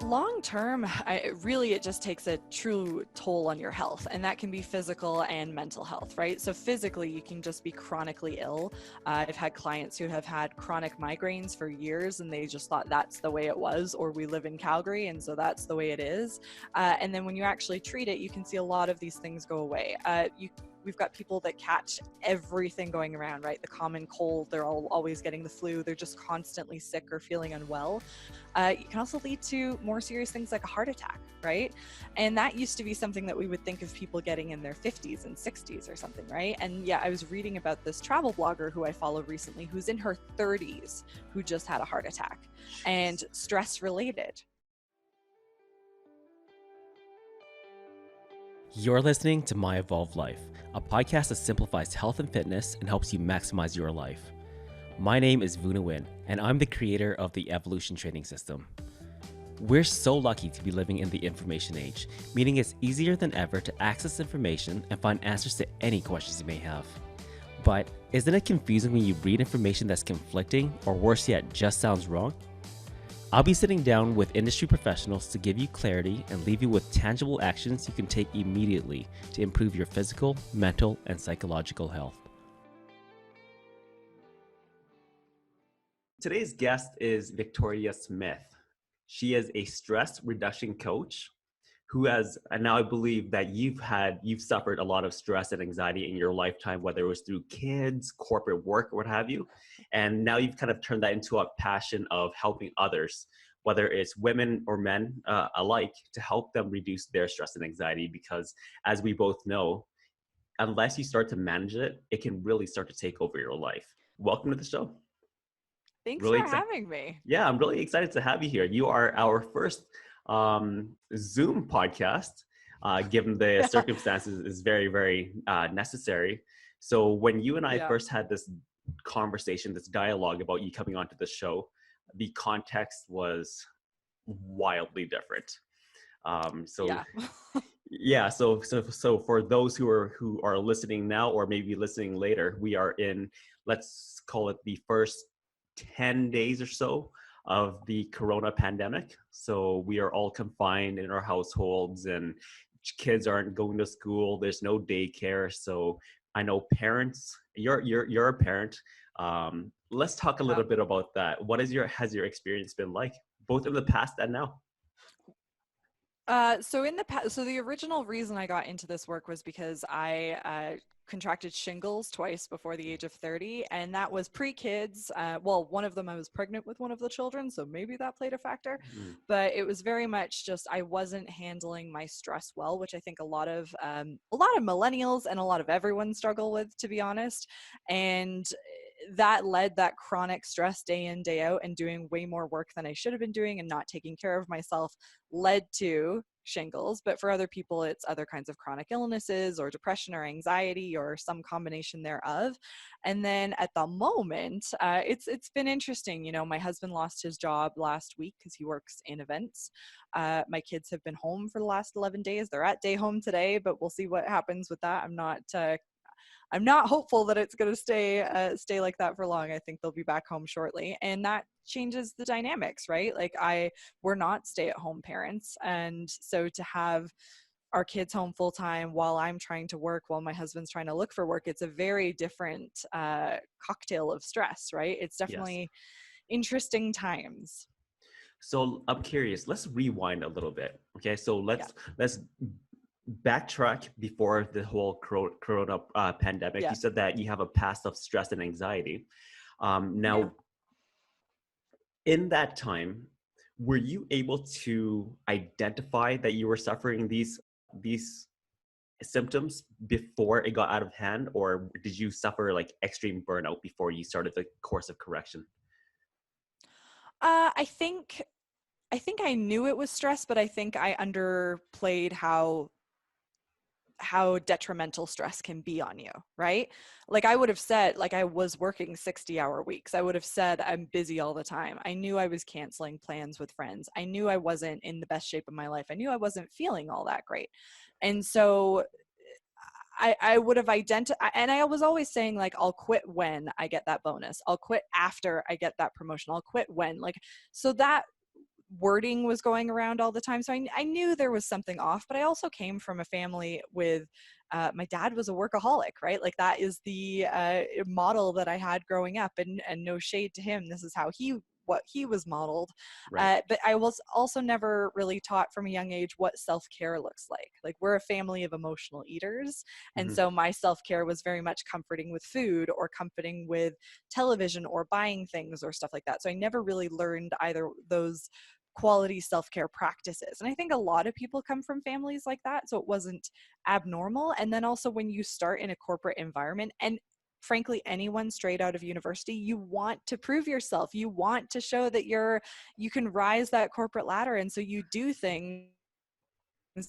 Long term, it just takes a true toll on your health, and that can be physical and mental health, right? So physically, you can just be chronically ill. I've had clients who have had chronic migraines for years, and they just thought that's the way it was, or we live in Calgary, and so that's the way it is. And then when you actually treat it, you can see a lot of these things go away. We've got people that catch everything going around, right? The common cold, they're always getting the flu, they're just constantly sick or feeling unwell. It can also lead to more serious things like a heart attack, right? And that used to be something that we would think of people getting in their 50s and 60s or something, right? And yeah, I was reading about this travel blogger who I followed recently who's in her 30s who just had a heart attack and stress related. You're listening to My Evolved Life, a podcast that simplifies health and fitness and helps you maximize your life. My name is Vuna Nguyen, and I'm the creator of the Evolution Training System. We're so lucky to be living in the information age, meaning it's easier than ever to access information and find answers to any questions you may have. But isn't it confusing when you read information that's conflicting, or worse yet, just sounds wrong? I'll be sitting down with industry professionals to give you clarity and leave you with tangible actions you can take immediately to improve your physical, mental, and psychological health. Today's guest is Victoria Smith. She is a stress reduction coach who has, and now I believe that you've suffered a lot of stress and anxiety in your lifetime, whether it was through kids, corporate work, or what have you. And now you've kind of turned that into a passion of helping others, whether it's women or men alike, to help them reduce their stress and anxiety. Because as we both know, unless you start to manage it, it can really start to take over your life. Welcome to the show. Thanks for having me. Yeah, I'm really excited to have you here. You are our first Zoom podcast, given the circumstances is very, very necessary. So when you and I first had this conversation, this dialogue about you coming onto the show, the context was wildly different. So for those who are listening now, or maybe listening later, we are in, let's call it the first 10 days or so of the corona pandemic. So we are all confined in our households, and kids aren't going to school. There's no daycare. So I know parents, you're a parent. Let's talk a little bit about that. Has your experience been like, both in the past and now? So in the past, so the original reason I got into this work was because I contracted shingles twice before the age of 30, and that was pre-kids. Well, one of them, I was pregnant with one of the children, so maybe that played a factor. But it was very much just I wasn't handling my stress well, which I think a lot of millennials and a lot of everyone struggle with, to be honest. And that led that chronic stress day in, day out, and doing way more work than I should have been doing and not taking care of myself led to shingles. But for other people, it's other kinds of chronic illnesses or depression or anxiety or some combination thereof. And then at the moment, it's been interesting. You know, my husband lost his job last week because he works in events. My kids have been home for the last 11 days. They're at day home today, but we'll see what happens with that. I'm not hopeful that it's going to stay like that for long. I think they'll be back home shortly, and that changes the dynamics, right? Like we're not stay-at-home parents, and so to have our kids home full time while I'm trying to work, while my husband's trying to look for work, it's a very different cocktail of stress, right? It's definitely interesting times. So I'm curious. Let's rewind a little bit. Okay, so let's backtrack before the whole corona pandemic. You said that you have a past of stress and anxiety. In that time, were you able to identify that you were suffering these symptoms before it got out of hand, or did you suffer like extreme burnout before you started the course of correction? I think I knew it was stress, but I think I underplayed how detrimental stress can be on you, right? Like I would have said, like I was working 60-hour weeks. I would have said I'm busy all the time. I knew I was canceling plans with friends. I knew I wasn't in the best shape of my life. I knew I wasn't feeling all that great. And so I would have identified, and I was always saying like, I'll quit when I get that bonus. I'll quit after I get that promotion. I'll quit when, like, so that wording was going around all the time. So I knew there was something off, but I also came from a family with my dad was a workaholic, right? Like that is the model that I had growing up, and no shade to him. This is how what he was modeled. Right. But I was also never really taught from a young age what self-care looks like. Like we're a family of emotional eaters. And Hmm. so my self-care was very much comforting with food or comforting with television or buying things or stuff like that. So I never really learned either those quality self-care practices. And I think a lot of people come from families like that, so it wasn't abnormal. And then also when you start in a corporate environment, and frankly anyone straight out of university, you want to prove yourself, you want to show that you can rise that corporate ladder, and so you do things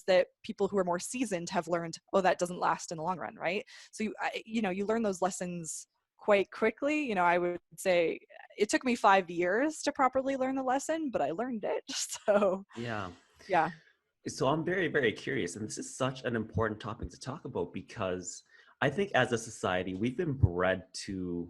that people who are more seasoned have learned, oh, that doesn't last in the long run, right? So you learn those lessons quite quickly. I would say it took me 5 years to properly learn the lesson, but I learned it. So Yeah. yeah. So I'm very, very curious, and this is such an important topic to talk about because I think as a society, we've been bred to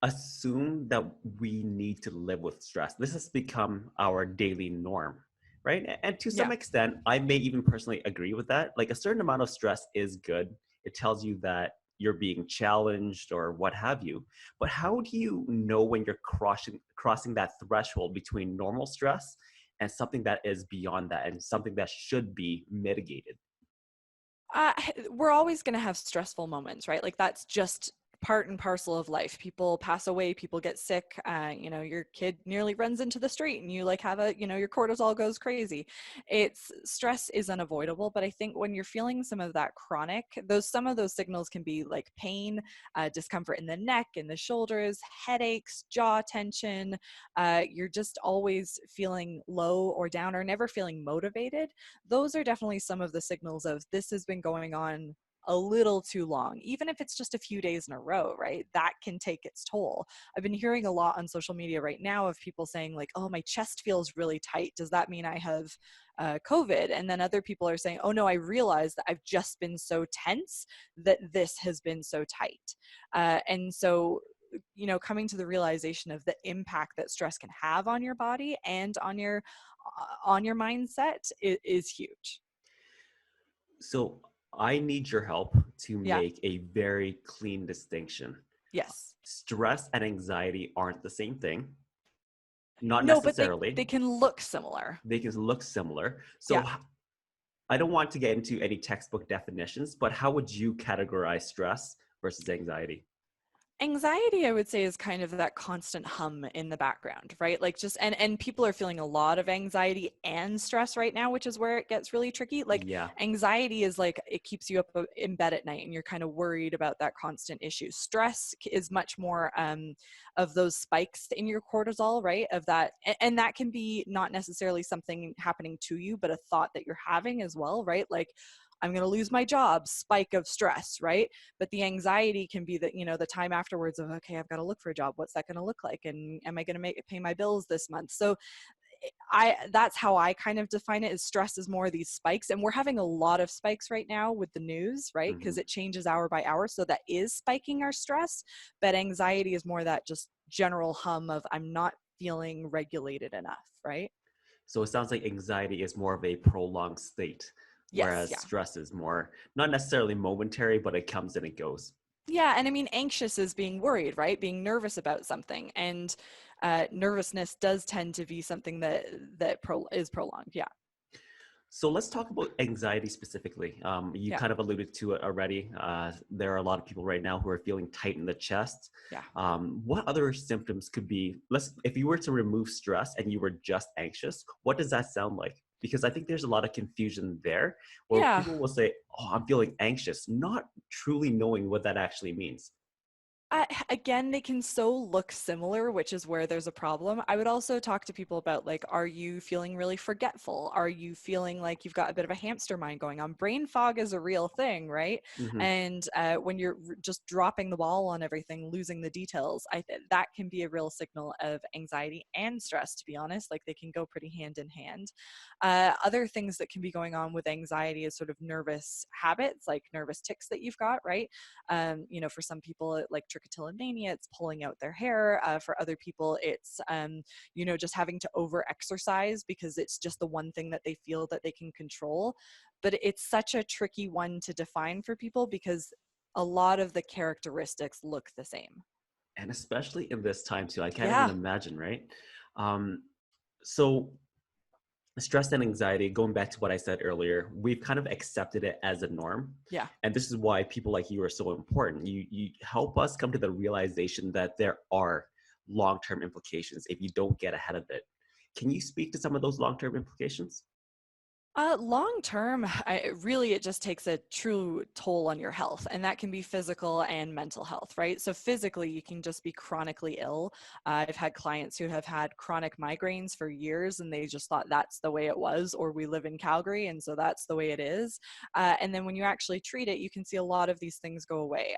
assume that we need to live with stress. This has become our daily norm, right? And to some Yeah. extent, I may even personally agree with that. Like a certain amount of stress is good. It tells you that you're being challenged or what have you. But how do you know when you're crossing that threshold between normal stress and something that is beyond that and something that should be mitigated? uh, we're always going to have stressful moments, right? Like that's just part and parcel of life. People pass away, people get sick. Your kid nearly runs into the street, and you like have your cortisol goes crazy. It's stress is unavoidable, but I think when you're feeling some of that chronic, some of those signals can be like pain, discomfort in the neck, in the shoulders, headaches, jaw tension. You're just always feeling low or down, or never feeling motivated. Those are definitely some of the signals of this has been going on a little too long, even if it's just a few days in a row, right? That can take its toll. I've been hearing a lot on social media right now of people saying like, oh, my chest feels really tight, does that mean I have COVID? And then other people are saying, oh no, I realize that I've just been so tense that this has been so tight. And so coming to the realization of the impact that stress can have on your body and on your mindset is huge. So I need your help to Yeah. make a very clean distinction. Yes. Stress and anxiety aren't the same thing, not No, but they necessarily. can look similar. They can look similar. So Yeah. I don't want to get into any textbook definitions, but how would you categorize stress versus anxiety? Anxiety, I would say, is kind of that constant hum in the background, right? Like just and people are feeling a lot of anxiety and stress right now, which is where it gets really tricky. Like Yeah. anxiety is like it keeps you up in bed at night and you're kind of worried about that constant issue. Stress is much more of those spikes in your cortisol, right? Of that, and that can be not necessarily something happening to you, but a thought that you're having as well, right? Like I'm going to lose my job, spike of stress, right? But the anxiety can be that the time afterwards of, okay, I've got to look for a job, what's that going to look like, and am I going to pay my bills this month? So that's how I kind of define it. Is stress is more of these spikes, and we're having a lot of spikes right now with the news, right? Hmm. Because it changes hour by hour, so that is spiking our stress. But anxiety is more that just general hum of I'm not feeling regulated enough, right? So it sounds like anxiety is more of a prolonged state, Yes. whereas Yeah. stress is more not necessarily momentary, but it comes and it goes. Yeah, and I mean, anxious is being worried, right? Being nervous about something, and nervousness does tend to be something that is prolonged. Yeah, So let's talk about anxiety specifically. You yeah, kind of alluded to it already. There are a lot of people right now who are feeling tight in the chest. yeah, What other symptoms could be? If you were to remove stress and you were just anxious, what does that sound like? Because I think there's a lot of confusion there, where yeah. people will say, "Oh, I'm feeling anxious," not truly knowing what that actually means. Again, they can so look similar, which is where there's a problem. I would also talk to people about like, are you feeling really forgetful? Are you feeling like you've got a bit of a hamster mind going on? Brain fog is a real thing, right? Hmm. And when you're just dropping the ball on everything, losing the details, that can be a real signal of anxiety and stress, to be honest. Like they can go pretty hand in hand. Other things that can be going on with anxiety is sort of nervous habits, like nervous tics that you've got, right? For some people, like trichotillomania, it's pulling out their hair. For other people, it's, just having to over exercise because it's just the one thing that they feel that they can control. But it's such a tricky one to define for people because a lot of the characteristics look the same. And especially in this time too, I can't even Yeah. imagine, right? Um, so stress and anxiety, going back to what I said earlier, we've kind of accepted it as a norm. Yeah. And this is why people like you are so important. You help us come to the realization that there are long-term implications if you don't get ahead of it. Can you speak to some of those long-term implications? Long term, it just takes a true toll on your health, and that can be physical and mental health, right? So physically, you can just be chronically ill. I've had clients who have had chronic migraines for years, and they just thought that's the way it was, or we live in Calgary, and so that's the way it is. And then when you actually treat it, you can see a lot of these things go away.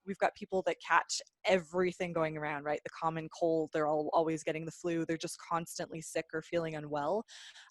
We've got people that catch everything going around, right? The common cold, they're always getting the flu, they're just constantly sick or feeling unwell.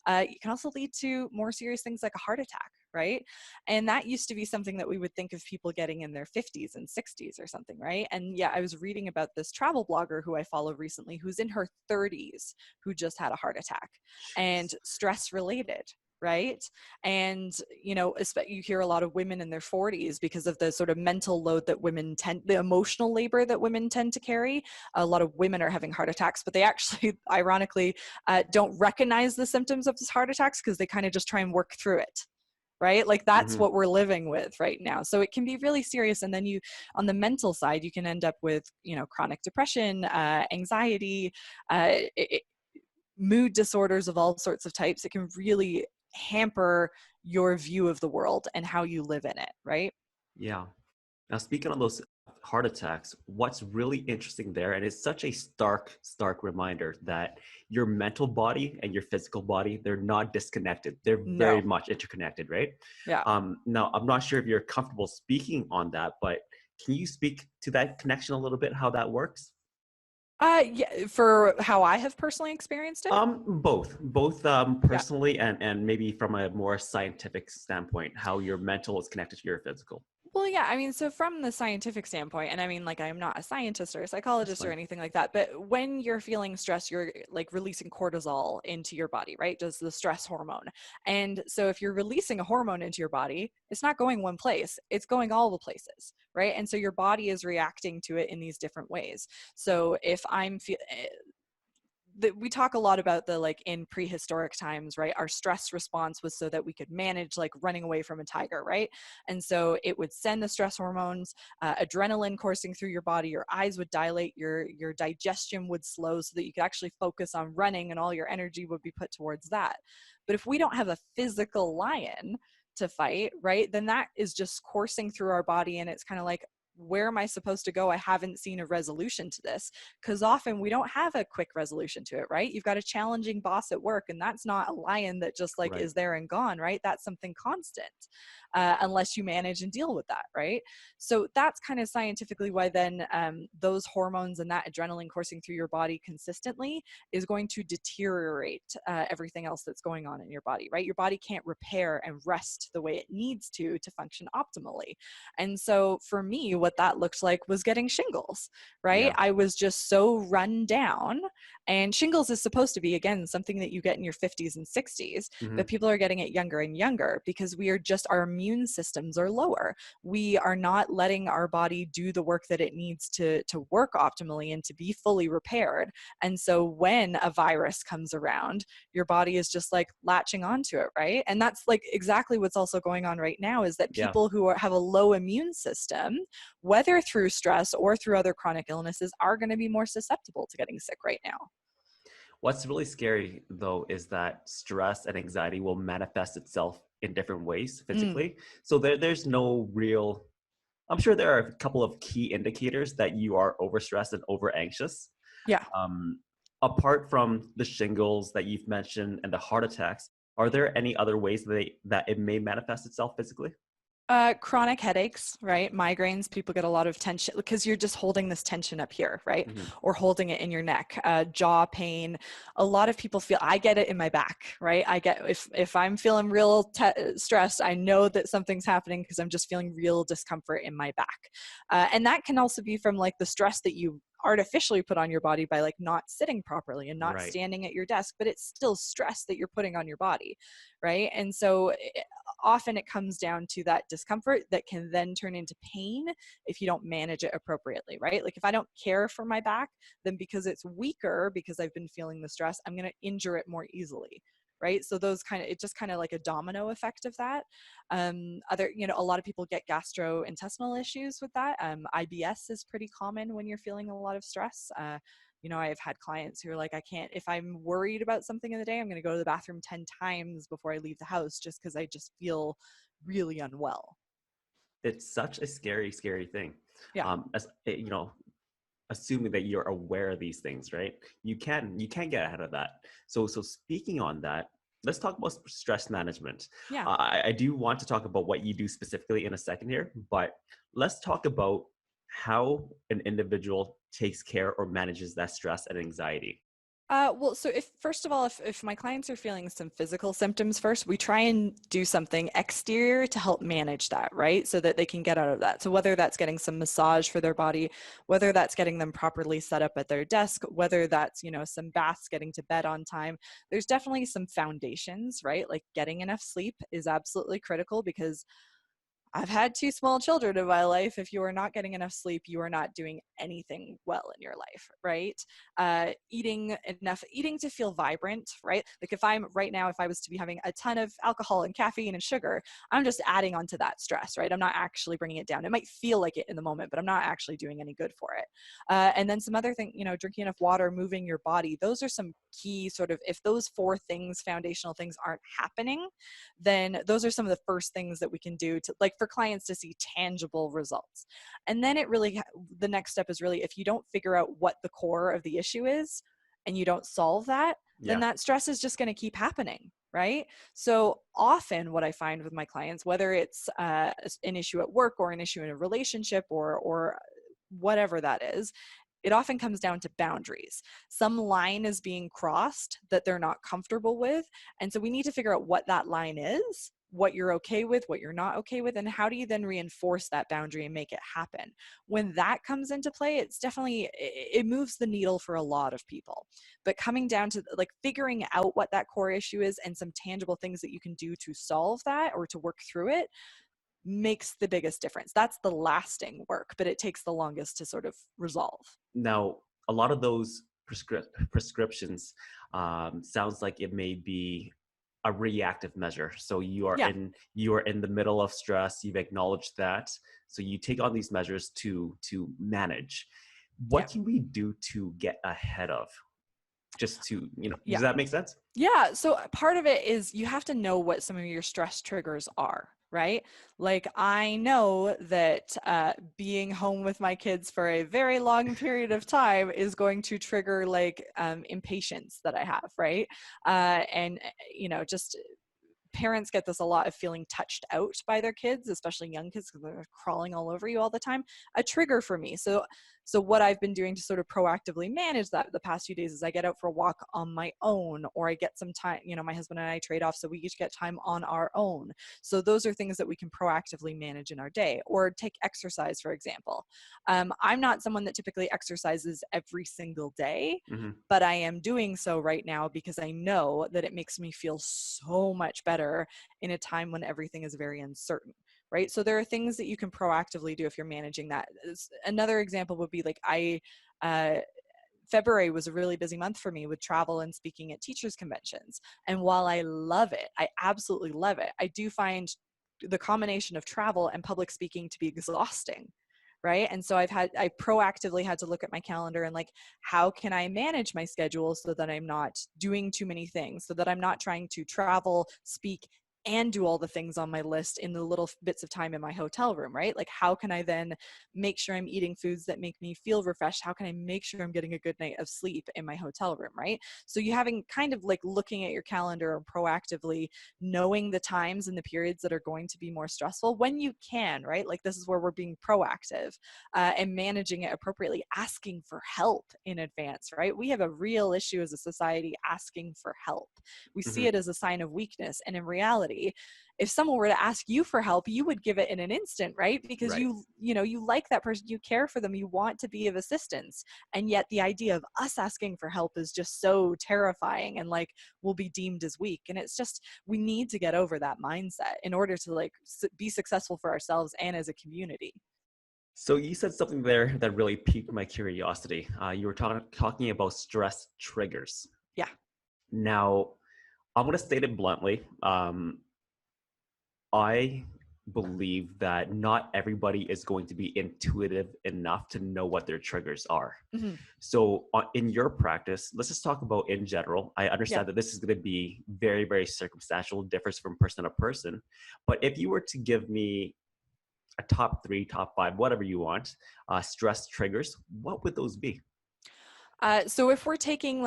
It can also lead to more serious things like a heart attack, right? And that used to be something that we would think of people getting in their 50s and 60s or something, right? And yeah, I was reading about this travel blogger who I follow recently who's in her 30s who just had a heart attack and Jeez. stress related. Right. And, you hear a lot of women in their 40s because of the sort of mental load that the emotional labor that women tend to carry. A lot of women are having heart attacks, but they actually, ironically, don't recognize the symptoms of these heart attacks because they kind of just try and work through it. Right. Like that's Hmm. what we're living with right now. So it can be really serious. And then on the mental side, you can end up with, chronic depression, anxiety, it, mood disorders of all sorts of types. It can really hamper your view of the world and how you live in it. Right. Yeah. Now, speaking of those heart attacks, what's really interesting there, and it's such a stark reminder that your mental body and your physical body, they're not disconnected. They're very No. much interconnected, right? Yeah. Now, I'm not sure if you're comfortable speaking on that, but can you speak to that connection a little bit, how that works? Yeah, for how I have personally experienced it. Both Yeah. personally and maybe from a more scientific standpoint, how your mental is connected to your physical. Well, yeah, I mean, so from the scientific standpoint, and I mean, like, I'm not a scientist or a That's psychologist or fine. anything like that, but when you're feeling stress, you're like releasing cortisol into your body, right? Does the stress hormone. And so if you're releasing a hormone into your body, it's not going one place, it's going all the places, right? And so your body is reacting to it in these different ways. So if we talk a lot about the like in prehistoric times, right? Our stress response was so that we could manage like running away from a tiger, right? And so it would send the stress hormones, adrenaline coursing through your body, your eyes would dilate, your digestion would slow so that you could actually focus on running and all your energy would be put towards that. But if we don't have a physical lion to fight, right, then that is just coursing through our body and it's kind of like, where am I supposed to go? I haven't seen a resolution to this, because often we don't have a quick resolution to it, right? You've got a challenging boss at work, and that's not a lion that just like Right. is there and gone, right? That's something constant, unless you manage and deal with that, right? So that's kind of scientifically why then those hormones and that adrenaline coursing through your body consistently is going to deteriorate everything else that's going on in your body, right? Your body can't repair and rest the way it needs to function optimally. And so for me, what that looked like was getting shingles, right? Yeah. I was just so run down. And shingles is supposed to be, again, something that you get in your 50s and 60s, but Hmm. people are getting it younger and younger because our immune systems are lower. We are not letting our body do the work that it needs to work optimally and to be fully repaired. And so when a virus comes around, your body is just like latching onto it, right? And that's like exactly what's also going on right now is that Yeah. people who have a low immune system, whether through stress or through other chronic illnesses, are going to be more susceptible to getting sick right now. What's really scary though is that stress and anxiety will manifest itself in different ways Mm, physically. So there's no real, I'm sure there are a couple of key indicators that you are overstressed and over anxious. yeah. Um, Apart from the shingles that you've mentioned and the heart attacks, are there any other ways that it may manifest itself physically? Chronic headaches, right? Migraines, people get a lot of tension because you're just holding this tension up here, right? Hmm. Or holding it in your neck. Jaw pain. A lot of people feel, I get it in my back, right? I get, if I'm feeling real stressed, I know that something's happening because I'm just feeling real discomfort in my back. And that can also be from like the stress that you artificially put on your body by like not sitting properly and not Right. standing at your desk, but it's still stress that you're putting on your body, right? And so often it comes down to that discomfort that can then turn into pain if you don't manage it appropriately, right? Like if I don't care for my back, then because it's weaker, because I've been feeling the stress, I'm going to injure it more easily. Right. So those kind of, it's just kind of like a domino effect of that. A lot of people get gastrointestinal issues with that. IBS is pretty common when you're feeling a lot of stress. I've had clients who are like, I can't, if I'm worried about something in the day, I'm going to go to the bathroom 10 times before I leave the house just because I just feel really unwell. It's such a scary, scary thing. Yeah. Assuming that you're aware of these things, right? You can get ahead of that. So speaking on that, let's talk about stress management. Yeah. I do want to talk about what you do specifically in a second here, but let's talk about how an individual takes care or manages that stress and anxiety. Well, so if first of all, if my clients are feeling some physical symptoms first, we try and do something exterior to help manage that, right? So that they can get out of that. So whether that's getting some massage for their body, whether that's getting them properly set up at their desk, whether that's, some baths, getting to bed on time, there's definitely some foundations, right? Like getting enough sleep is absolutely critical because I've had two small children in my life. If you are not getting enough sleep, you are not doing anything well in your life, right? Eating to feel vibrant, right? Like if I'm right now, if I was to be having a ton of alcohol and caffeine and sugar, I'm just adding on to that stress, right? I'm not actually bringing it down. It might feel like it in the moment, but I'm not actually doing any good for it. And then some other thing, drinking enough water, moving your body. Those are some key sort of, if those four things, foundational things aren't happening, then those are some of the first things that we can do to, like, for clients to see tangible results. And then the next step is really, if you don't figure out what the core of the issue is and you don't solve that, then Yeah. that stress is just going to keep happening. Right. So often what I find with my clients, whether it's an issue at work or an issue in a relationship or whatever that is, it often comes down to boundaries. Some line is being crossed that they're not comfortable with. And so we need to figure out what that line is, what you're okay with, what you're not okay with, and how do you then reinforce that boundary and make it happen. When that comes into play, it moves the needle for a lot of people. But coming down to like figuring out what that core issue is and some tangible things that you can do to solve that or to work through it makes the biggest difference. That's the lasting work, but it takes the longest to sort of resolve. Now, a lot of those prescriptions sounds like it may be a reactive measure. So Yeah. you are in the middle of stress. You've acknowledged that, so you take on these measures to manage. Yeah. What can we do to get ahead of? Just to Yeah. does that make sense? Yeah. So part of it is you have to know what some of your stress triggers are, right? Like I know that being home with my kids for a very long period of time is going to trigger like impatience that I have, right? And just parents get this a lot of feeling touched out by their kids, especially young kids because they're crawling all over you all the time. A trigger for me. So what I've been doing to sort of proactively manage that the past few days is I get out for a walk on my own, or I get some time, my husband and I trade off so we each get time on our own. So those are things that we can proactively manage in our day. Or take exercise, for example. I'm not someone that typically exercises every single day, Hmm. but I am doing so right now because I know that it makes me feel so much better in a time when everything is very uncertain, right? So there are things that you can proactively do if you're managing that. Another example would be like uh, February was a really busy month for me with travel and speaking at teachers conventions. And while I love it, I absolutely love it, I do find the combination of travel and public speaking to be exhausting, right? And so I proactively had to look at my calendar and like, how can I manage my schedule so that I'm not doing too many things, so that I'm not trying to travel, speak, and do all the things on my list in the little bits of time in my hotel room, right? Like, how can I then make sure I'm eating foods that make me feel refreshed? How can I make sure I'm getting a good night of sleep in my hotel room, right? So you having kind of like looking at your calendar and proactively knowing the times and the periods that are going to be more stressful when you can, right? Like, this is where we're being proactive and managing it appropriately, asking for help in advance, right? We have a real issue as a society asking for help. We see Hmm. it as a sign of weakness. And in reality, if someone were to ask you for help, you would give it in an instant, right? Because Right. you like that person, you care for them, you want to be of assistance. And yet the idea of us asking for help is just so terrifying and like we'll be deemed as weak. And it's just, we need to get over that mindset in order to like be successful for ourselves and as a community. So you said something there that really piqued my curiosity. You were talking about stress triggers. Yeah. Now, I'm going to state it bluntly. I believe that not everybody is going to be intuitive enough to know what their triggers are. Mm-hmm. So, in your practice, let's just talk about in general. I Yeah. understand that this is going to be very, very circumstantial, differs from person to person. But if you were to give me a top three, top five, whatever you want, stress triggers, what would those be? So if we're taking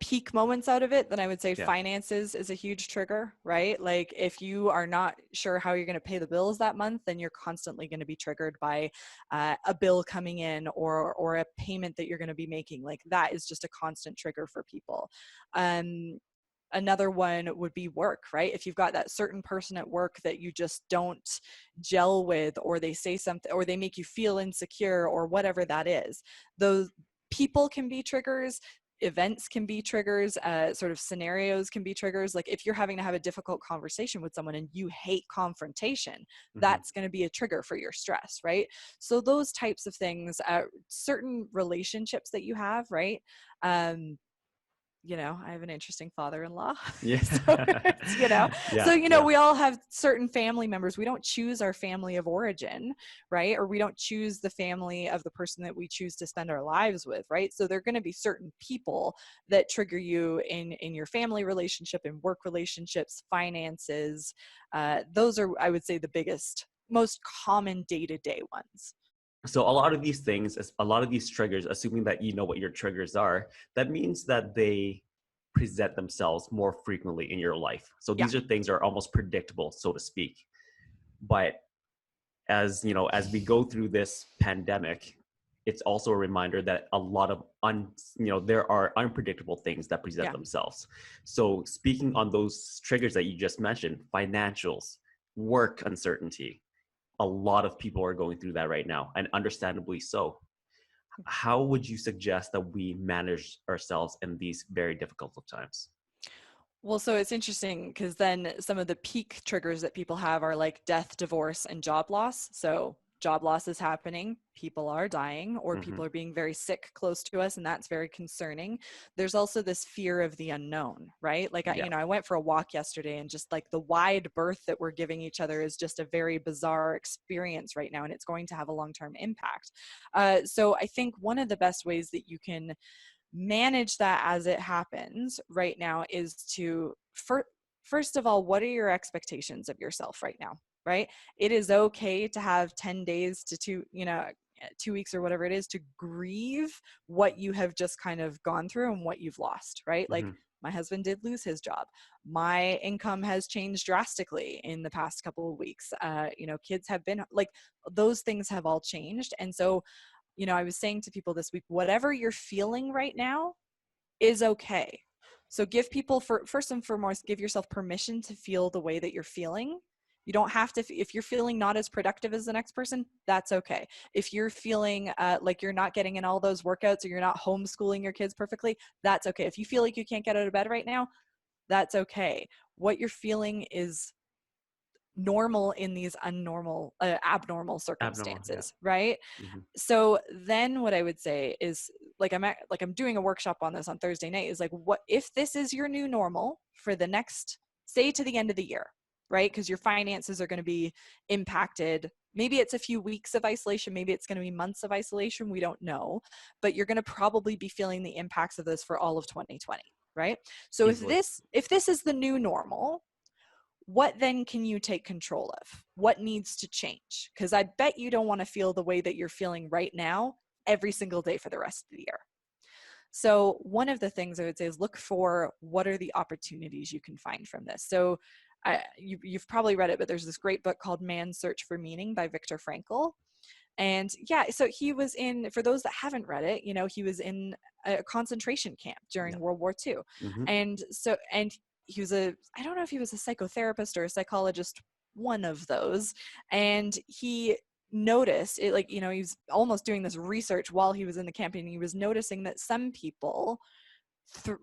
peak moments out of it, then I would say Yeah. finances is a huge trigger, right? Like if you are not sure how you're going to pay the bills that month, then you're constantly going to be triggered by a bill coming in or a payment that you're going to be making. Like that is just a constant trigger for people. Um, Another one would be work, right? If you've got that certain person at work that you just don't gel with, or they say something, or they make you feel insecure, or whatever that is, those people can be triggers. Events can be triggers, sort of scenarios can be triggers. Like if you're having to have a difficult conversation with someone and you hate confrontation, Hmm. that's going to be a trigger for your stress, right? So those types of things, certain relationships that you have, right? um, I have an interesting father-in-law. Yeah. so so Yeah. Yeah. we all have certain family members. We don't choose our family of origin, right? Or we don't choose the family of the person that we choose to spend our lives with, right? So there're going to be certain people that trigger you in your family relationship, in work relationships, finances. Those are, I would say, the biggest, most common day-to-day ones. So a lot of these things, a lot of these triggers, assuming that you know what your triggers are, that means that they present themselves more frequently in your life. So Yeah. these are things that are almost predictable, so to speak. But as you know, as we go through this pandemic, it's also a reminder that a lot of there are unpredictable things that present Yeah. themselves. So speaking on those triggers that you just mentioned, financials, work uncertainty, a lot of people are going through that right now, and understandably so. How would you suggest that we manage ourselves in these very difficult times? Well, so it's interesting because then some of the peak triggers that people have are like death, divorce, and job loss. So job loss is happening, people are dying, or Hmm. people are being very sick close to us, and that's very concerning. There's also this fear of the unknown, right? Like, Yeah. I went for a walk yesterday, and just like the wide berth that we're giving each other is just a very bizarre experience right now, and it's going to have a long-term impact. So I think one of the best ways that you can manage that as it happens right now is to first of all, what are your expectations of yourself right now, right? It is okay to have 10 days to 2 weeks or whatever it is to grieve what you have just kind of gone through and what you've lost, right? Like Hmm. my husband did lose his job. My income has changed drastically in the past couple of weeks. Kids have been like, those things have all changed. And so I was saying to people this week, whatever you're feeling right now is okay. So give people, first and foremost, give yourself permission to feel the way that you're feeling. You don't have to, if you're feeling not as productive as the next person, that's okay. If you're feeling like you're not getting in all those workouts or you're not homeschooling your kids perfectly, that's okay. If you feel like you can't get out of bed right now, that's okay. What you're feeling is normal in these abnormal Abnormal. Yeah. circumstances, right? Hmm. So then what I would say is, I'm doing a workshop on this on Thursday night, is like, what if this is your new normal for the next, say, to the end of the year, right? Because your finances are going to be impacted. Maybe it's a few weeks of isolation, maybe it's going to be months of isolation, we don't know, but you're going to probably be feeling the impacts of this for all of 2020, right? So if Easily. this is the new normal, what then can you take control of? What needs to change? Because I bet you don't want to feel the way that you're feeling right now every single day for the rest of the year. So one of the things I would say is look for what are the opportunities you can find from this. So you've probably read it, but there's this great book called Man's Search for Meaning by Viktor Frankl. And yeah, so he was in, for those that haven't read it, he was in a concentration camp during Yeah. World War II. Mm-hmm. And he was I don't know if he was a psychotherapist or a psychologist, one of those. And he noticed it, like, he was almost doing this research while he was in the camp, and he was noticing that some people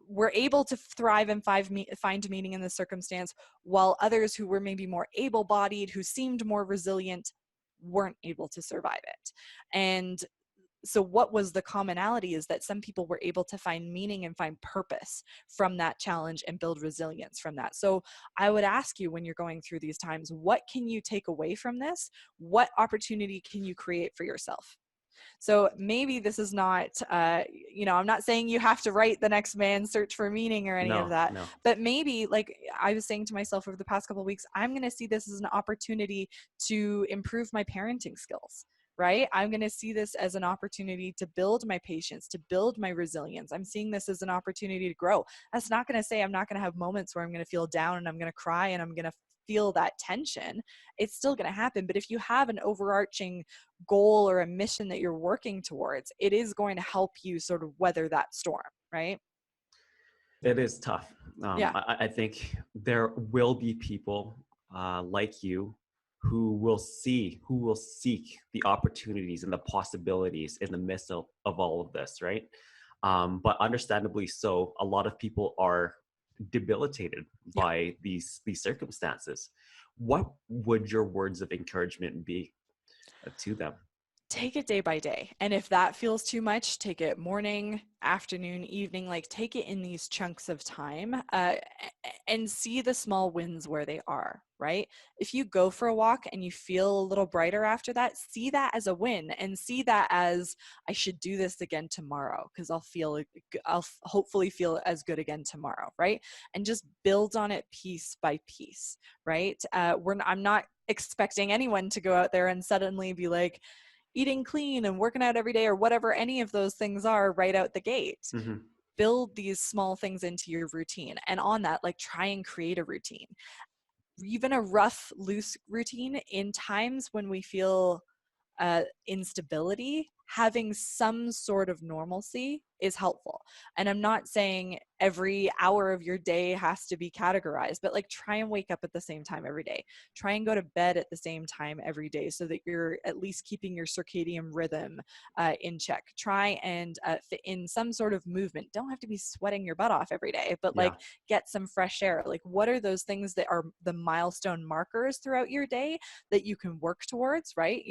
were able to thrive and find meaning in the circumstance, while others who were maybe more able-bodied, who seemed more resilient, weren't able to survive it. And so what was the commonality is that some people were able to find meaning and find purpose from that challenge and build resilience from that. So I would ask you, when you're going through these times, what can you take away from this? What opportunity can you create for yourself? So maybe this is not, I'm not saying you have to write the next Man's Search for Meaning or any of No, that, no. but maybe, like I was saying to myself over the past couple of weeks, I'm going to see this as an opportunity to improve my parenting skills. Right? I'm going to see this as an opportunity to build my patience, to build my resilience. I'm seeing this as an opportunity to grow. That's not going to say I'm not going to have moments where I'm going to feel down and I'm going to cry and I'm going to feel that tension. It's still going to happen. But if you have an overarching goal or a mission that you're working towards, it is going to help you sort of weather that storm, right? It is tough. Yeah. I think there will be people like you who will seek the opportunities and the possibilities in the midst of all of this, right? But understandably so, a lot of people are debilitated Yeah. by these circumstances. What would your words of encouragement be to them? Take it day by day. And if that feels too much, take it morning, afternoon, evening, like take it in these chunks of time, and see the small wins where they are, right? If you go for a walk and you feel a little brighter after that, see that as a win and see that as, I should do this again tomorrow because I'll hopefully feel as good again tomorrow, right? And just build on it piece by piece, right? I'm not expecting anyone to go out there and suddenly be like, eating clean and working out every day or whatever any of those things are right out the gate. Mm-hmm. Build these small things into your routine, and on that, like, try and create a routine, even a rough, loose routine. In times when we feel instability, having some sort of normalcy is helpful. And I'm not saying every hour of your day has to be categorized, but like, try and wake up at the same time every day. Try and go to bed at the same time every day so that you're at least keeping your circadian rhythm in check. Try and fit in some sort of movement. Don't have to be sweating your butt off every day, but Yeah. like, get some fresh air. Like, what are those things that are the milestone markers throughout your day that you can work towards, right?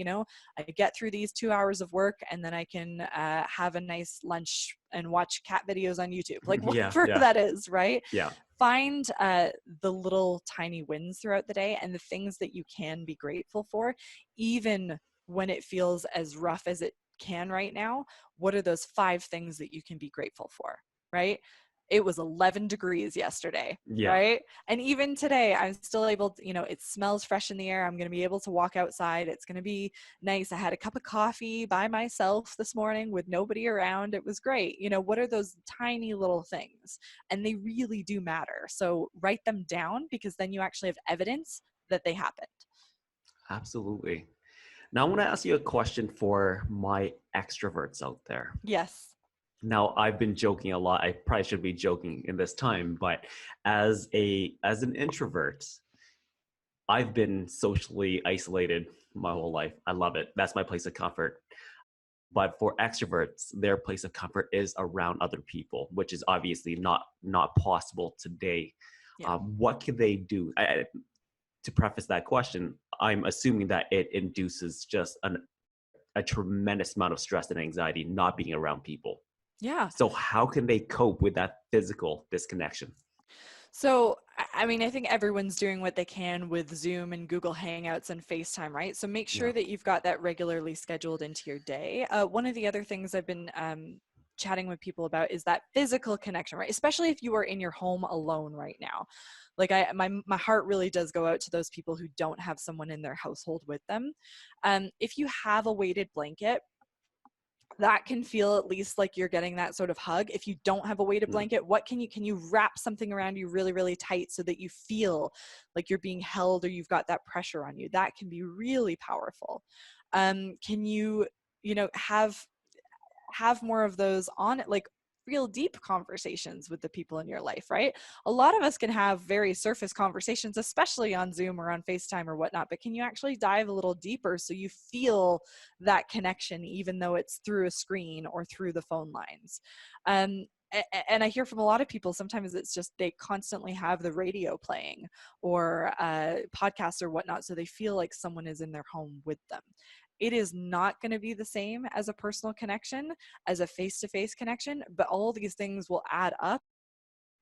I get through these 2 hours of work and then I can have a nice lunch and watch cat videos on YouTube, like Yeah. whatever Yeah. that is, right? Yeah. Find the little tiny wins throughout the day and the things that you can be grateful for, even when it feels as rough as it can right now. What are those 5 things that you can be grateful for, right? It was 11 degrees yesterday, Yeah. right? And even today, I'm still able to, it smells fresh in the air. I'm going to be able to walk outside. It's going to be nice. I had a cup of coffee by myself this morning with nobody around. It was great. What are those tiny little things? And they really do matter. So write them down, because then you actually have evidence that they happened. Absolutely. Now, I want to ask you a question for my extroverts out there. Yes. Now, I've been joking a lot. I probably should be joking in this time, but as an introvert, I've been socially isolated my whole life. I love it. That's my place of comfort. But for extroverts, their place of comfort is around other people, which is obviously not possible today. Yeah. What can they do? To preface that question, I'm assuming that it induces just a tremendous amount of stress and anxiety not being around people. Yeah. So how can they cope with that physical disconnection? So, I mean, I think everyone's doing what they can with Zoom and Google Hangouts and FaceTime, right? So make Yeah. sure that you've got that regularly scheduled into your day. One of the other things I've been chatting with people about is that physical connection, right? Especially if you are in your home alone right now. Like my heart really does go out to those people who don't have someone in their household with them. If you have a weighted blanket, that can feel at least like you're getting that sort of hug. If you don't have a weighted Mm. blanket, can you wrap something around you really, really tight so that you feel like you're being held or you've got that pressure on you? That can be really powerful. Can you, have more of those on it, like real deep conversations with the people in your life, right? A lot of us can have very surface conversations, especially on Zoom or on FaceTime or whatnot, but can you actually dive a little deeper so you feel that connection, even though it's through a screen or through the phone lines? And I hear from a lot of people, sometimes it's just they constantly have the radio playing or podcasts or whatnot, so they feel like someone is in their home with them. It is not going to be the same as a personal connection, as a face-to-face connection, but all these things will add up.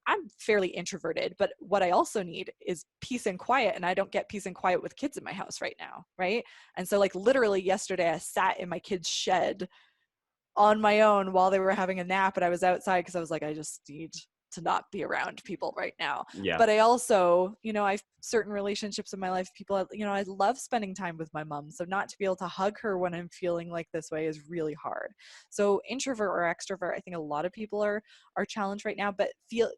I'm fairly introverted, but what I also need is peace and quiet, and I don't get peace and quiet with kids in my house right now, right? And so like literally yesterday I sat in my kids' shed on my own while they were having a nap, and I was outside because I was like, I just need to not be around people right now. Yeah. But I also, I've certain relationships in my life, people, I love spending time with my mom. So not to be able to hug her when I'm feeling like this way is really hard. So introvert or extrovert, I think a lot of people are challenged right now, but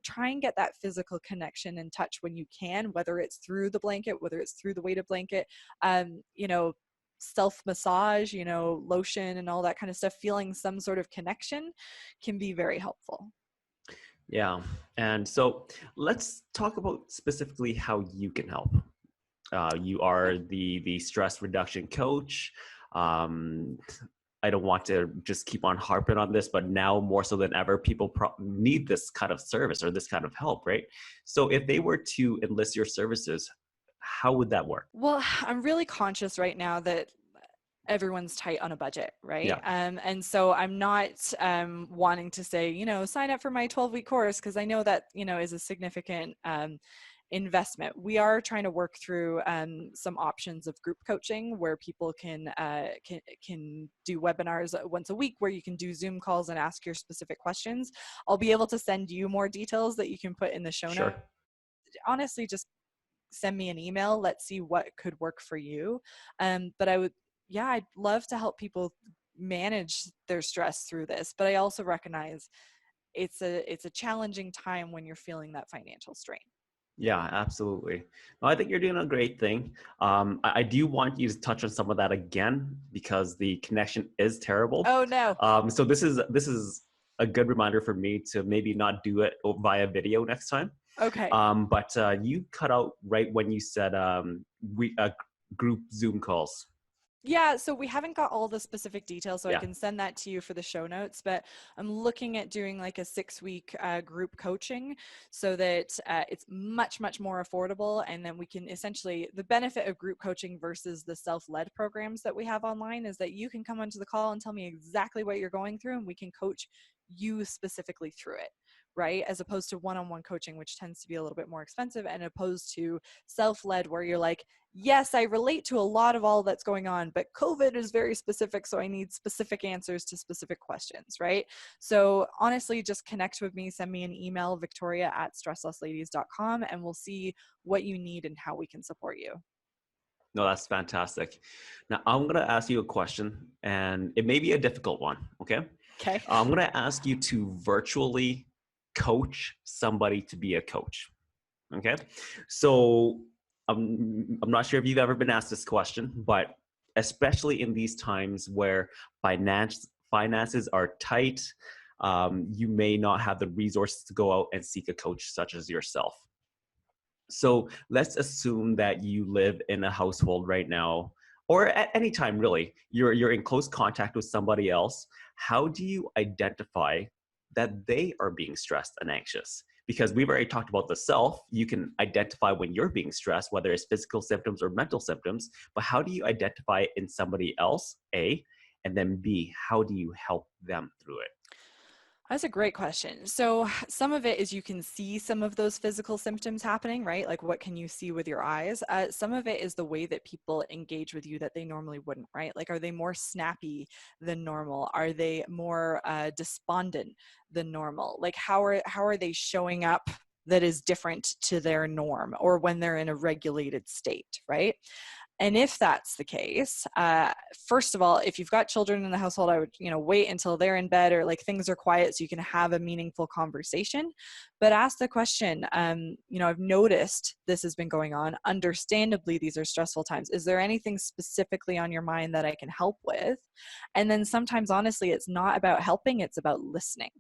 try and get that physical connection and touch when you can, whether it's through the blanket, whether it's through the weighted blanket, self massage, lotion and all that kind of stuff. Feeling some sort of connection can be very helpful. Yeah. And so let's talk about specifically how you can help. You are the stress reduction coach. Um, I don't want to just keep on harping on this, but now more so than ever, people need this kind of service or this kind of help, right? So if they were to enlist your services, how would that work? Well, I'm really conscious right now that everyone's tight on a budget, right? Yeah, And so I'm not wanting to say, sign up for my 12-week course, because I know that, is a significant investment. We are trying to work through some options of group coaching where people can do webinars once a week, where you can do Zoom calls and ask your specific questions. I'll be able to send you more details that you can put in the show sure. notes. Honestly, just send me an email. Let's see what could work for you. But I'd love to help people manage their stress through this. But I also recognize it's a challenging time when you're feeling that financial strain. Yeah, absolutely. No, I think you're doing a great thing. I do want you to touch on some of that again because the connection is terrible. Oh no. So this is a good reminder for me to maybe not do it via video next time. Okay. But you cut out right when you said we group Zoom calls. Yeah, so we haven't got all the specific details, so I Yeah, can send that to you for the show notes. But I'm looking at doing like a 6-week group coaching so that it's much, much more affordable. And then we can essentially, the benefit of group coaching versus the self-led programs that we have online is that you can come onto the call and tell me exactly what you're going through, and we can coach you specifically through it, right? As opposed to one-on-one coaching, which tends to be a little bit more expensive, and opposed to self-led, where you're like, yes, I relate to a lot of all that's going on, but COVID is very specific, so I need specific answers to specific questions, right? So honestly, just connect with me, send me an email, victoria@stresslessladies.com, and we'll see what you need and how we can support you. no, that's fantastic. Now I'm gonna ask you a question, and it may be a difficult one. Okay, Okay. I'm gonna ask you to virtually coach somebody to be a coach. Okay. So I'm not sure if you've ever been asked this question, but especially in these times where finances are tight, you may not have the resources to go out and seek a coach such as yourself. So let's assume that you live in a household right now, or at any time really, you're in close contact with somebody else. How do you identify that they are being stressed and anxious? Because we've already talked about the self. You can identify when you're being stressed, whether it's physical symptoms or mental symptoms, but how do you identify it in somebody else, A, and then B, how do you help them through it? That's a great question. So some of it is you can see some of those physical symptoms happening, right? Like what can you see with your eyes? Some of it is the way that people engage with you that they normally wouldn't, right? Like are they more snappy than normal? Are they more despondent than normal? Like how are they showing up that is different to their norm or when they're in a regulated state, right? And if that's the case, first of all, if you've got children in the household, I would, wait until they're in bed or like things are quiet so you can have a meaningful conversation. But ask the question, I've noticed this has been going on. Understandably, these are stressful times. Is there anything specifically on your mind that I can help with? And then sometimes, honestly, it's not about helping, it's about listening.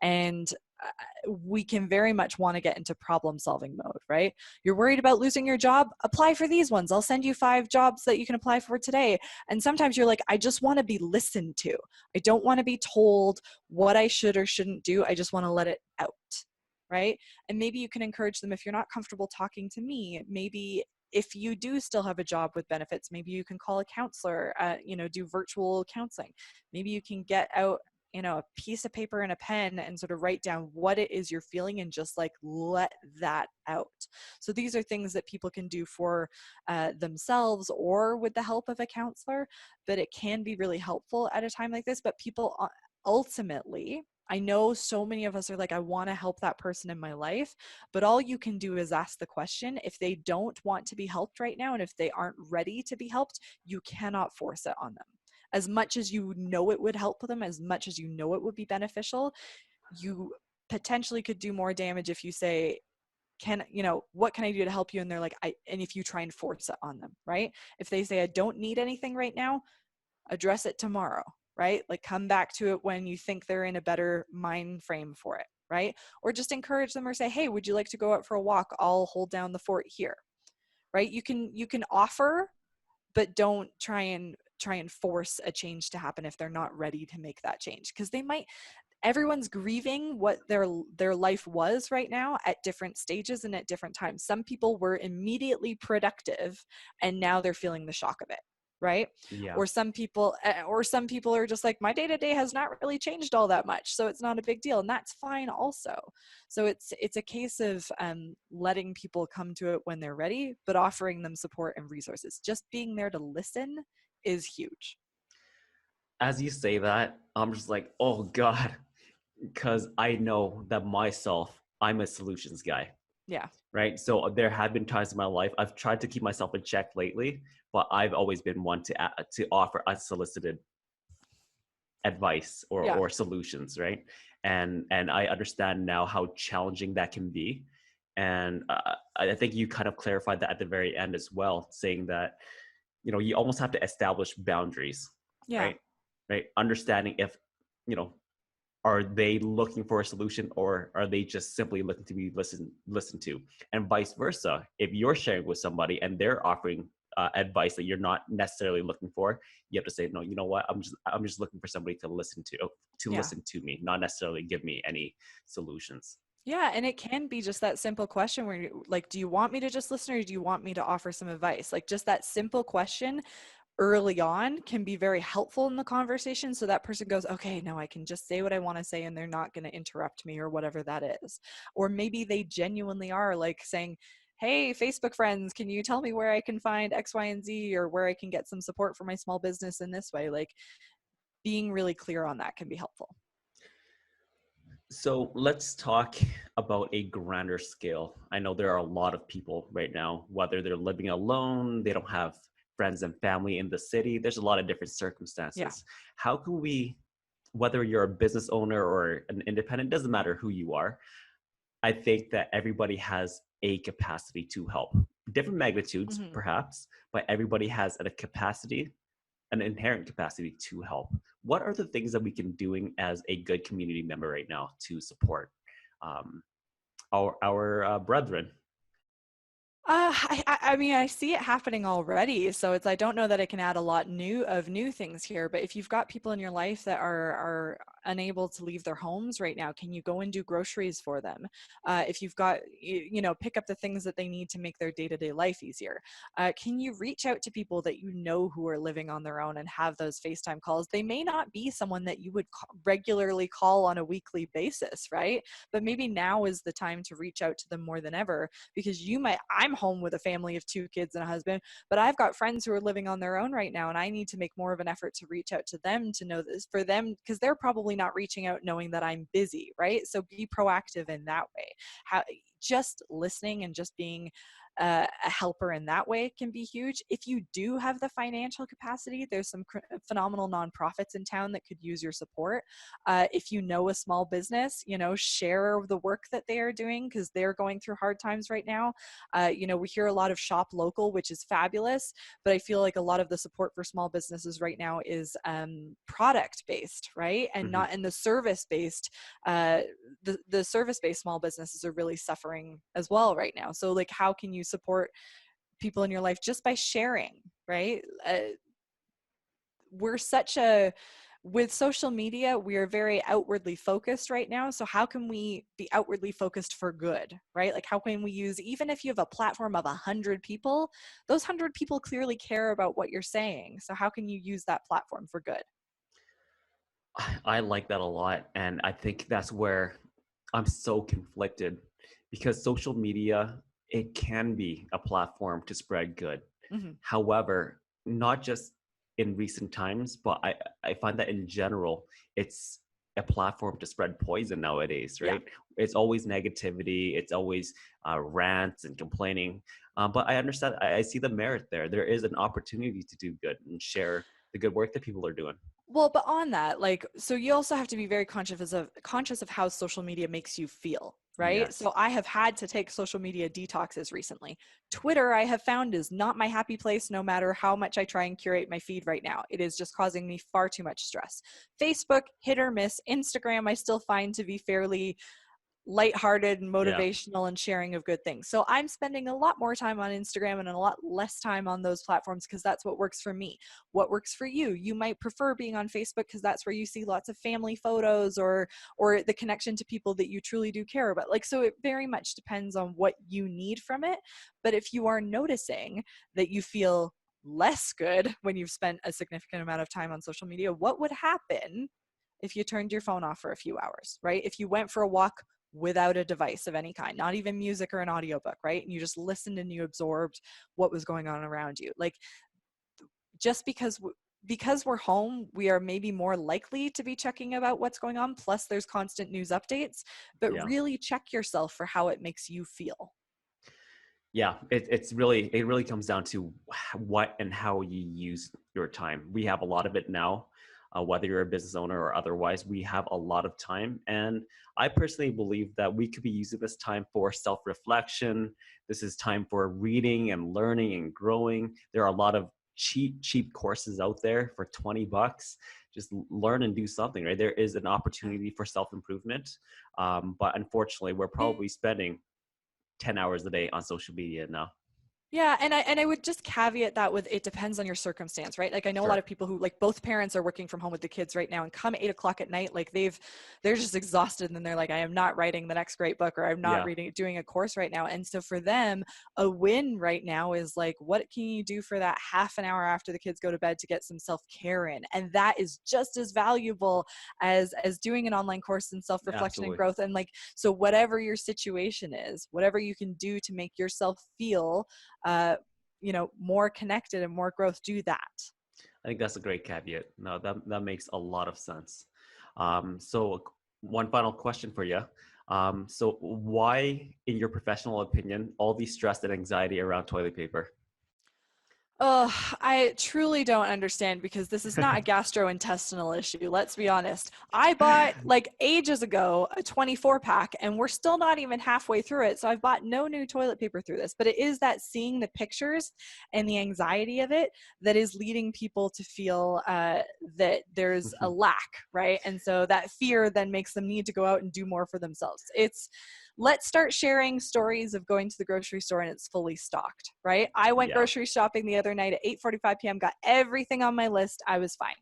And we can very much want to get into problem solving mode, right? You're worried about losing your job? Apply for these ones. I'll send you 5 jobs that you can apply for today. And sometimes you're like, I just want to be listened to. I don't want to be told what I should or shouldn't do. I just want to let it out, right? And maybe you can encourage them, if you're not comfortable talking to me, maybe if you do still have a job with benefits, maybe you can call a counselor, do virtual counseling. Maybe you can get out a piece of paper and a pen and sort of write down what it is you're feeling and just like let that out. So these are things that people can do for themselves or with the help of a counselor, but it can be really helpful at a time like this. But people ultimately, I know so many of us are like, I want to help that person in my life, but all you can do is ask the question. If they don't want to be helped right now, and if they aren't ready to be helped, you cannot force it on them. As much as you know it would help them, as much as you know it would be beneficial, you potentially could do more damage if you say, what can I do to help you? And they're like, and if you try and force it on them, right? If they say, I don't need anything right now, address it tomorrow, right? Like come back to it when you think they're in a better mind frame for it, right? Or just encourage them or say, hey, would you like to go out for a walk? I'll hold down the fort here, right? You can offer, but don't try and force a change to happen if they're not ready to make that change, because everyone's grieving what their life was right now at different stages and at different times. Some people were immediately productive and now they're feeling the shock of it, right? Yeah. Or some people are just like, my day-to-day has not really changed all that much, so it's not a big deal, and that's fine also. So it's a case of letting people come to it when they're ready, but offering them support and resources. Just being there to listen is huge. As you say that, I'm just like, oh God, because I know that myself, I'm a solutions guy, Yeah. right? So there have been times in my life I've tried to keep myself in check lately, but I've always been one to offer unsolicited advice Yeah. or solutions, right? And I understand now how challenging that can be, and I think you kind of clarified that at the very end as well, saying that you almost have to establish boundaries, Yeah. right? Right, understanding if you know are they looking for a solution or are they just simply looking to be listened to, and vice versa. If you're sharing with somebody and they're offering advice that you're not necessarily looking for, you have to say, no, you know what, I'm just looking for somebody to Yeah. listen to me, not necessarily give me any solutions. Yeah, and it can be just that simple question where you like, do you want me to just listen or do you want me to offer some advice? Like just that simple question early on can be very helpful in the conversation, so that person goes, okay, now I can just say what I want to say and they're not going to interrupt me or whatever that is. Or maybe they genuinely are like saying, hey, Facebook friends, can you tell me where I can find X, Y, and Z, or where I can get some support for my small business in this way? Like being really clear on that can be helpful. So let's talk about a grander scale. I know there are a lot of people right now, whether they're living alone, they don't have friends and family in the city. There's a lot of different Yeah. circumstances. How can we, whether you're a business owner or an independent, doesn't matter who you are, I think that everybody has a capacity to help. Different magnitudes, Hmm. perhaps, but everybody has a capacity, an inherent capacity to help. What are the things that we can doing as a good community member right now to support um, our brethren? I mean, I see it happening already. So I don't know that I can add a lot new things here. But if you've got people in your life that are unable to leave their homes right now, can you go and do groceries for them? If you've got, pick up the things that they need to make their day-to-day life easier. Can you reach out to people that you know who are living on their own and have those FaceTime calls? They may not be someone that you would regularly call on a weekly basis, right? But maybe now is the time to reach out to them more than ever, because I'm home with a family of 2 kids and a husband, but I've got friends who are living on their own right now, and I need to make more of an effort to reach out to them, to know this for them, because they're probably not reaching out knowing that I'm busy, right? So be proactive in that way. Just listening and just being a helper in that way can be huge. If you do have the financial capacity, there's some phenomenal nonprofits in town that could use your support. If you know a small business, share the work that they are doing, because they're going through hard times right now. We hear a lot of shop local, which is fabulous, but I feel like a lot of the support for small businesses right now is product based, right? And Mm-hmm. not in the service based. The service based small businesses are really suffering as well right now. So like, how can you support people in your life? Just by sharing, right? We're such a With social media, we are very outwardly focused right now. So how can we be outwardly focused for good, right? Like, how can we use, even if you have a platform of 100 people, those 100 people clearly care about what you're saying. So how can you use that platform for good? I like that a lot. And I think that's where I'm so conflicted, because social media, it can be a platform to spread good. Mm-hmm. However, not just in recent times, but I find that in general, it's a platform to spread poison nowadays, Yeah. right? It's always negativity, it's always rants and complaining. But I understand, I see the merit there. There is an opportunity to do good and share the good work that people are doing. Well, but on that, like, so you also have to be very conscious of how social media makes you feel, right? Yes. So I have had to take social media detoxes recently. Twitter, I have found, is not my happy place, no matter how much I try and curate my feed right now. It is just causing me far too much stress. Facebook, hit or miss. Instagram, I still find to be fairly lighthearted and Yeah. motivational and sharing of good things. So I'm spending a lot more time on Instagram and a lot less time on those platforms, because that's what works for me. What works for you? You might prefer being on Facebook because that's where you see lots of family photos, or the connection to people that you truly do care about. Like, so it very much depends on what you need from it. But if you are noticing that you feel less good when you've spent a significant amount of time on social media, what would happen if you turned your phone off for a few hours, right? If you went for a walk without a device of any kind, not even music or an audiobook, right? And you just listened and you absorbed what was going on around you. Like, just because we're home, we are maybe more likely to be checking about what's going on. Plus, there's constant news updates, but Yeah. really check yourself for how it makes you feel. Yeah, it really comes down to what and how you use your time. We have a lot of it now, whether you're a business owner or otherwise. We have a lot of time, and I personally believe that we could be using this time for self-reflection. This is time for reading and learning and growing. There are a lot of cheap courses out there for $20. Just learn and do something, right? There is an opportunity for self-improvement, but unfortunately, we're probably spending 10 hours a day on social media now. Yeah, and I would just caveat that with, it depends on your circumstance, right? Like, I know a lot Sure. of people who, like, both parents are working from home with the kids right now, and come 8 o'clock at night, like, they're just exhausted, and then they're like, I am not writing the next great book, or I'm not Yeah. doing a course right now. And so for them, a win right now is like, what can you do for that half an hour after the kids go to bed to get some self-care in? And that is just as valuable as doing an online course in self-reflection and Absolutely. growth. And like, so whatever your situation is, whatever you can do to make yourself feel more connected and more growth, do that. I think that's a great caveat. No, that makes a lot of sense. So one final question for you. So why, in your professional opinion, all the stress and anxiety around toilet paper? Oh, I truly don't understand, because this is not a gastrointestinal issue. Let's be honest. I bought, like, ages ago, a 24 pack, and we're still not even halfway through it. So I've bought no new toilet paper through this, but it is that seeing the pictures and the anxiety of it that is leading people to feel that there's a lack, right? And so that fear then makes them need to go out and do more for themselves. Let's start sharing stories of going to the grocery store and it's fully stocked, right? I went Yeah. grocery shopping the other night at 8:45 p.m., got everything on my list. I was fine.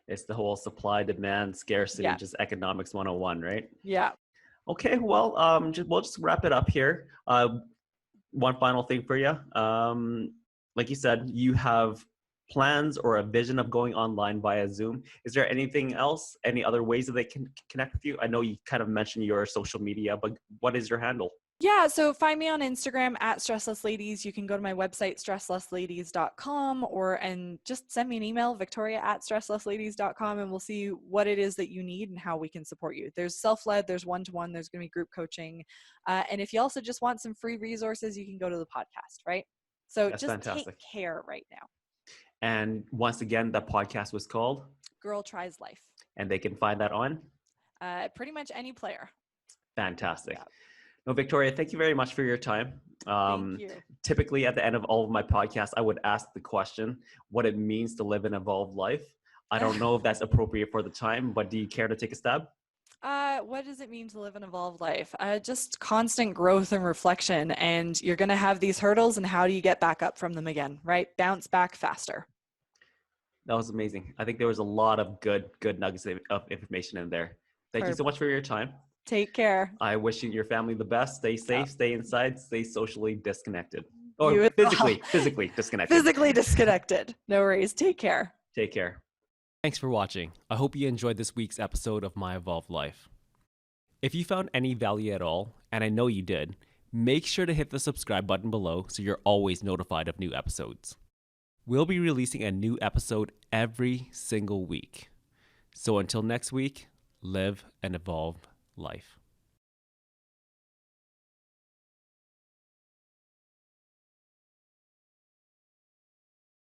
It's the whole supply, demand, scarcity, Yeah. just economics 101, right? Yeah. Okay, well, we'll just wrap it up here. One final thing for you. Like you said, you have plans or a vision of going online via Zoom. Is there anything else, any other ways that they can connect with you? I know you kind of mentioned your social media, but what is your handle? Yeah, so find me on Instagram at stresslessladies. You can go to my website, stresslessladies.com, and just send me an email, victoria at stresslessladies.com, and we'll see what it is that you need and how we can support you. There's self-led, there's one-to-one, there's going to be group coaching. And if you also just want some free resources, you can go to the podcast, right? So That's just take fantastic. care right now. And once again, that podcast was called, Girl Tries Life. and they can find that on. Pretty much any player. Fantastic. Yeah. No, Victoria, thank you very much for your time. Thank you. Typically, at the end of all of my podcasts, I would ask the question, what it means to live an evolved life. I don't know if that's appropriate for the time, but do you care to take a stab? What does it mean to live an evolved life? Just constant growth and reflection, and you're going to have these hurdles, and how do you get back up from them again, right? Bounce back faster. That was amazing. I think there was a lot of good nuggets of information in there. Thank you so much for your time. Take care. I wish you and your family the best. Stay safe, stay inside, stay socially disconnected. You Or as well. physically disconnected. Physically disconnected. No worries. Take care. Take care. Thanks for watching. I hope you enjoyed this week's episode of My Evolved Life. If you found any value at all, and I know you did, make sure to hit the subscribe button below so you're always notified of new episodes. We'll be releasing a new episode every single week. So until next week, live an evolved life.